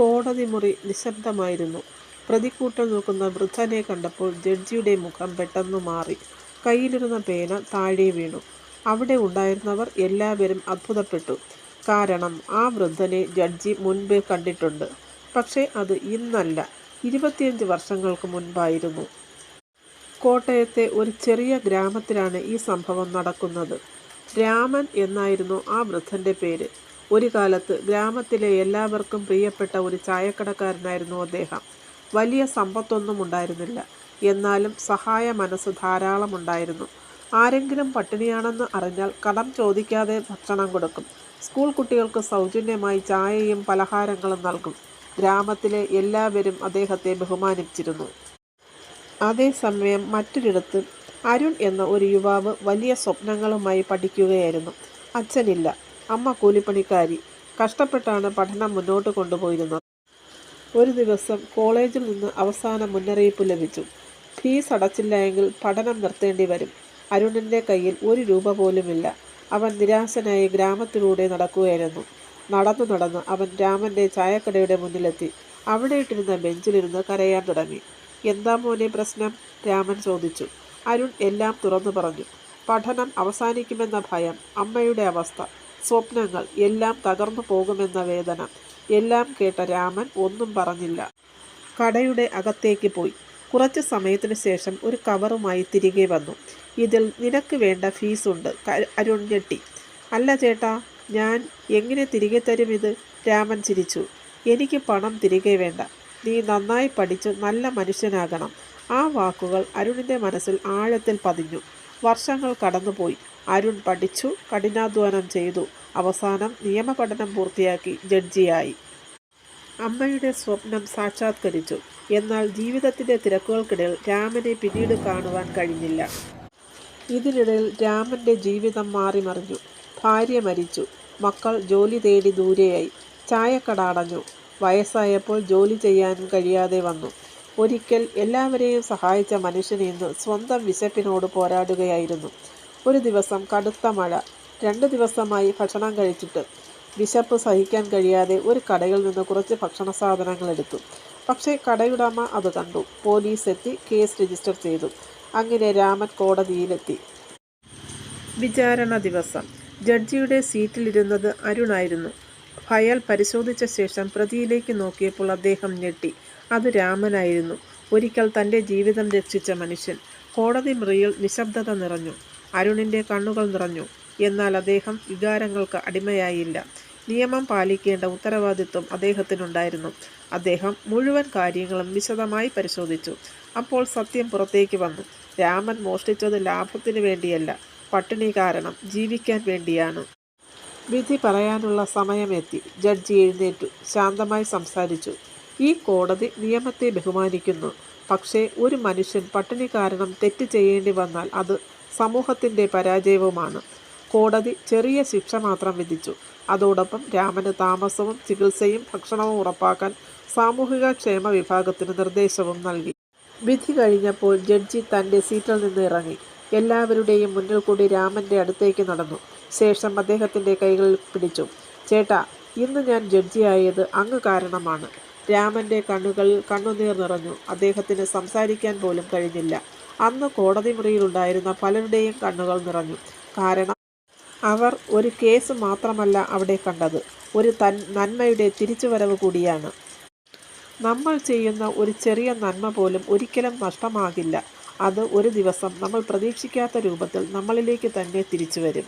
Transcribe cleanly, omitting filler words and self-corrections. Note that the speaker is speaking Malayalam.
കോടതി മുറി നിശബ്ദമായിരുന്നു. പ്രതിക്കൂട്ടിൽ നിൽക്കുന്ന വൃദ്ധനെ കണ്ടപ്പോൾ ജഡ്ജിയുടെ മുഖം പെട്ടെന്ന് മാറി. കയ്യിലിരുന്ന പേന താഴെ വീണു. അവിടെ ഉണ്ടായിരുന്നവർ എല്ലാവരും അത്ഭുതപ്പെട്ടു. കാരണം ആ വൃദ്ധനെ ജഡ്ജി മുൻപേ കണ്ടിട്ടുണ്ട്. പക്ഷേ അത് ഇന്നല്ല, 25 വർഷങ്ങൾക്ക് മുൻപായിരുന്നു. കോട്ടയത്തെ ഒരു ചെറിയ ഗ്രാമത്തിലാണ് ഈ സംഭവം നടക്കുന്നത്. രാമൻ എന്നായിരുന്നു ആ വൃദ്ധൻ്റെ പേര്. ഒരു കാലത്ത് ഗ്രാമത്തിലെ എല്ലാവർക്കും പ്രിയപ്പെട്ട ഒരു ചായക്കടക്കാരനായിരുന്നു അദ്ദേഹം. വലിയ സമ്പത്തൊന്നും ഉണ്ടായിരുന്നില്ല. എന്നാലും സഹായ മനസ്സ് ധാരാളമുണ്ടായിരുന്നു. ആരെങ്കിലും പട്ടിണിയാണെന്ന് അറിഞ്ഞാൽ കടം ചോദിക്കാതെ ഭക്ഷണം കൊടുക്കും. സ്കൂൾ കുട്ടികൾക്ക് സൗജന്യമായി ചായയും പലഹാരങ്ങളും നൽകും. ഗ്രാമത്തിലെ എല്ലാവരും അദ്ദേഹത്തെ ബഹുമാനിച്ചിരുന്നു. അതേസമയം മറ്റൊരിടത്ത് അരുൺ എന്ന ഒരു യുവാവ് വലിയ സ്വപ്നങ്ങളുമായി പഠിക്കുകയായിരുന്നു. അച്ഛനില്ല, അമ്മ കൂലിപ്പണിക്കാരി. കഷ്ടപ്പെട്ടാണ് പഠനം മുന്നോട്ട് കൊണ്ടുപോയിരുന്നത്. ഒരു ദിവസം കോളേജിൽ നിന്ന് അവസാന മുന്നറിയിപ്പ് ലഭിച്ചു. ഫീസ് അടച്ചില്ല എങ്കിൽ പഠനം നിർത്തേണ്ടി വരും. അരുണിൻ്റെ കയ്യിൽ 1 രൂപ പോലുമില്ല. അവൻ നിരാശനായി ഗ്രാമത്തിലൂടെ നടക്കുകയായിരുന്നു. നടന്നു നടന്ന് അവൻ രാമൻ്റെ ചായക്കടയുടെ മുന്നിലെത്തി. അവിടെ ഇട്ടിരുന്ന ബെഞ്ചിലിരുന്ന് കരയാൻ തുടങ്ങി. എന്താ മോനെ പ്രശ്നം? രാമൻ ചോദിച്ചു. അരുൺ എല്ലാം തുറന്നു പറഞ്ഞു. പഠനം അവസാനിക്കുമെന്ന ഭയം, അമ്മയുടെ അവസ്ഥ, സ്വപ്നങ്ങൾ എല്ലാം തകർന്നു പോകുമെന്ന വേദന. എല്ലാം കേട്ട രാമൻ ഒന്നും പറഞ്ഞില്ല. കടയുടെ അകത്തേക്ക് പോയി. കുറച്ച് സമയത്തിന് ശേഷം ഒരു കവറുമായി തിരികെ വന്നു. ഇതിൽ നിനക്ക് വേണ്ട ഫീസുണ്ട്. അരുൺ ഞെട്ടി. അല്ല ചേട്ടാ, ഞാൻ എങ്ങനെ തിരികെ തരും ഇത്? രാമൻ ചിരിച്ചു. എനിക്ക് പണം തിരികെ വേണ്ട. നീ നന്നായി പഠിച്ച് നല്ല മനുഷ്യനാകണം. ആ വാക്കുകൾ അരുണിൻ്റെ മനസ്സിൽ ആഴത്തിൽ പതിഞ്ഞു. വർഷങ്ങൾ കടന്നുപോയി. അരുൺ പഠിച്ചു, കഠിനാധ്വാനം ചെയ്തു. അവസാനം നിയമപഠനം പൂർത്തിയാക്കി ജഡ്ജിയായി. അമ്മയുടെ സ്വപ്നം സാക്ഷാത്കരിച്ചു. എന്നാൽ ജീവിതത്തിൻ്റെ തിരക്കുകൾക്കിടയിൽ രാമനെ പിന്നീട് കാണുവാൻ കഴിഞ്ഞില്ല. ഇതിനിടയിൽ രാമൻ്റെ ജീവിതം മാറിമറിഞ്ഞു. ഭാര്യ മരിച്ചു. മക്കൾ ജോലി തേടി ദൂരെയായി. ചായക്കട അടഞ്ഞു. വയസ്സായപ്പോൾ ജോലി ചെയ്യാനും കഴിയാതെ വന്നു. ഒരിക്കൽ എല്ലാവരെയും സഹായിച്ച മനുഷ്യൻ ഇന്ന് സ്വന്തം വിശപ്പിനോട് പോരാടുകയായിരുന്നു. ഒരു ദിവസം കടുത്ത മഴ. 2 ദിവസമായി ഭക്ഷണം കഴിച്ചിട്ട് വിശപ്പ് സഹിക്കാൻ കഴിയാതെ ഒരു കടയിൽ നിന്ന് കുറച്ച് ഭക്ഷണ സാധനങ്ങൾ എടുത്തു. പക്ഷേ കടയുടമ അത് കണ്ടു. പോലീസ് എത്തി കേസ് രജിസ്റ്റർ ചെയ്തു. അങ്ങനെ രാമൻ കോടതിയിലെത്തി. വിചാരണ ദിവസം. ജഡ്ജിയുടെ സീറ്റിലിരുന്നത് അരുണായിരുന്നു. ഫയൽ പരിശോധിച്ച ശേഷം പ്രതിയിലേക്ക് നോക്കിയപ്പോൾ അദ്ദേഹം ഞെട്ടി. അത് രാമനായിരുന്നു. ഒരിക്കൽ തൻ്റെ ജീവിതം രക്ഷിച്ച മനുഷ്യൻ. കോടതി മുറിയിൽ നിശബ്ദത നിറഞ്ഞു. അരുണിൻ്റെ കണ്ണുകൾ നിറഞ്ഞു. എന്നാൽ അദ്ദേഹം വികാരങ്ങൾക്ക് അടിമയായില്ല. നിയമം പാലിക്കേണ്ട ഉത്തരവാദിത്വം അദ്ദേഹത്തിനുണ്ടായിരുന്നു. അദ്ദേഹം മുഴുവൻ കാര്യങ്ങളും വിശദമായി പരിശോധിച്ചു. അപ്പോൾ സത്യം പുറത്തേക്ക് വന്നു. രാമൻ മോഷ്ടിച്ചത് ലാഭത്തിന് വേണ്ടിയല്ല, പട്ടിണി കാരണം ജീവിക്കാൻ വേണ്ടിയാണ്. വിധി പറയാനുള്ള സമയമെത്തി. ജഡ്ജി എഴുന്നേറ്റു. ശാന്തമായി സംസാരിച്ചു. ഈ കോടതി നിയമത്തെ ബഹുമാനിക്കുന്നു. പക്ഷേ ഒരു മനുഷ്യൻ പട്ടിണി കാരണം തെറ്റ് ചെയ്യേണ്ടി വന്നാൽ അത് സമൂഹത്തിൻ്റെ പരാജയവുമാണ്. കോടതി ചെറിയ ശിക്ഷ മാത്രം വിധിച്ചു. അതോടൊപ്പം രാമന് താമസവും ചികിത്സയും ഭക്ഷണവും ഉറപ്പാക്കാൻ സാമൂഹിക ക്ഷേമ വിഭാഗത്തിന് നിർദ്ദേശവും നൽകി. വിധി കഴിഞ്ഞപ്പോൾ ജഡ്ജി തൻ്റെ സീറ്റിൽ നിന്ന് ഇറങ്ങി. എല്ലാവരുടെയും മുന്നിൽ കൂടി രാമൻ്റെ അടുത്തേക്ക് നടന്നു. ശേഷം അദ്ദേഹത്തിൻ്റെ കൈകളിൽ പിടിച്ചു. ചേട്ടാ, ഇന്ന് ഞാൻ ജഡ്ജിയായത് അങ്ങ് കാരണമാണ്. രാമൻ്റെ കണ്ണുകളിൽ കണ്ണുനീർ നിറഞ്ഞു. അദ്ദേഹത്തിന് സംസാരിക്കാൻ പോലും കഴിഞ്ഞില്ല. അന്ന് കോടതി മുറിയിലുണ്ടായിരുന്ന പലരുടെയും കണ്ണുകൾ നിറഞ്ഞു. കാരണം അവർ ഒരു കേസ് മാത്രമല്ല അവിടെ കണ്ടത്, ഒരു നന്മയുടെ തിരിച്ചുവരവ് കൂടിയാണ്. നമ്മൾ ചെയ്യുന്ന ഒരു ചെറിയ നന്മ പോലും ഒരിക്കലും നഷ്ടമാകില്ല. അത് ഒരു ദിവസം നമ്മൾ പ്രതീക്ഷിക്കാത്ത രൂപത്തിൽ നമ്മളിലേക്ക് തന്നെ തിരിച്ചു വരും.